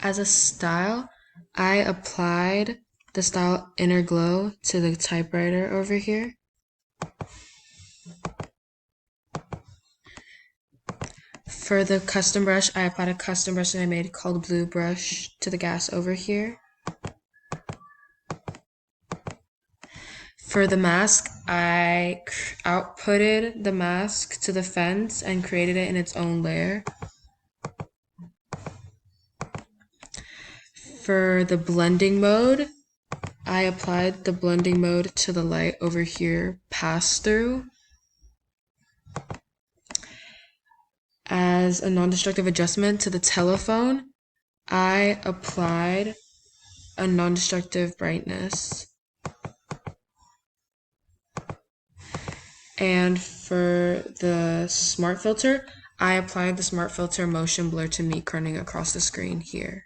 As a style, I applied the style Inner Glow to the typewriter over here. For the custom brush, I applied a custom brush that I made called Blue Brush to the gas over here. For the mask, I outputted the mask to the fence and created it in its own layer. For the blending mode, I applied the blending mode to the light over here, pass through. As a non-destructive adjustment to the telephone, I applied a non-destructive brightness. And for the smart filter, I applied the smart filter motion blur to meet kerning across the screen here.